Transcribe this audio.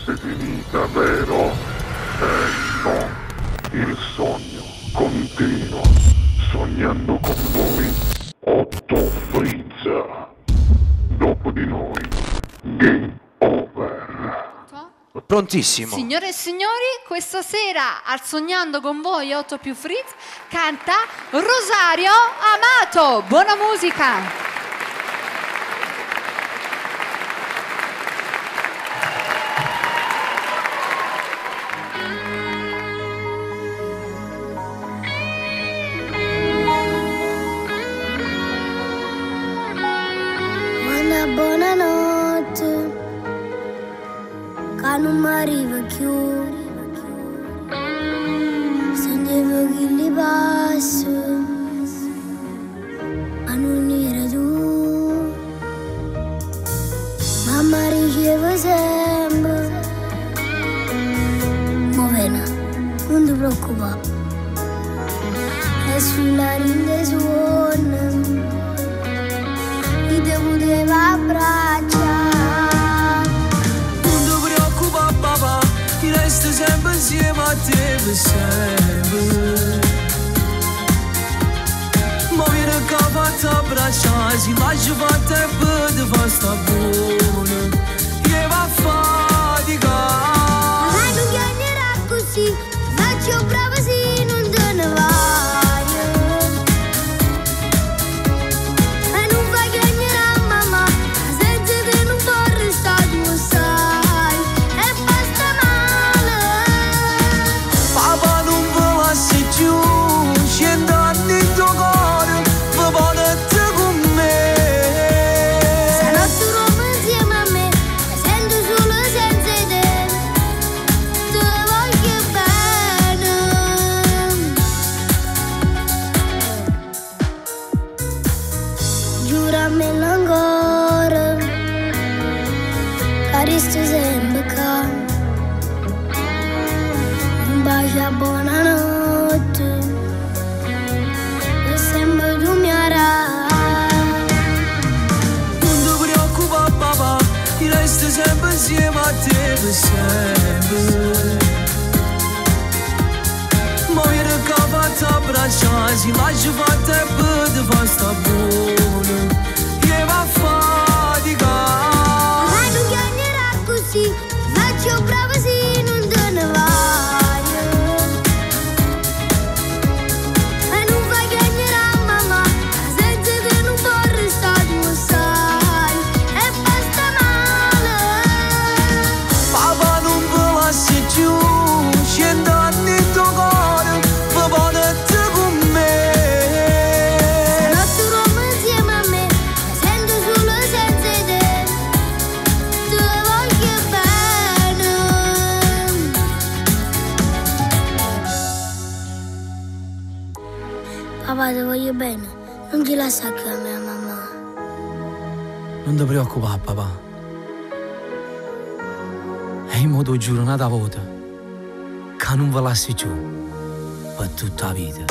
fosse finita, vero? No, il sogno continua, sognando con voi, Otto Frizza. Dopo di noi, game over. Prontissimo. Signore e signori, questa sera al Sognando con voi 8 più Frizz canta Rosario Amato. Buona musica. Buonanotte, che non mi arriva più, sentivo che li passo, ma non era tu. Mamma riceve sempre, Movena, non ti preoccupare, è sulla rinde suona. Ti poteva abbracciare. Non ti preoccupare papà, ti resto sempre insieme a te per sempre. Ma vieni che fatta abbracciare, si mangia fatta e poi ti fa sta buona. Che va a fatica. Ma non chiagnerà così, faccio brava se non te ne vai. Buonanotte, e sempre tu mi arai. Non ti preoccupare papà, ti resto sempre insieme a te per sempre. Ma vieni che fatta abbracciare, si mangia fatta e poi ti fa sta buona. Che va a fatica. Ma non chiagnerà così, faccio brava se non te ne vai. Papà, ti voglio bene, non ti lascia più a mia mamma. Non ti preoccupare papà. E in modo giuro una volta che non ve lasci giù per tutta la vita.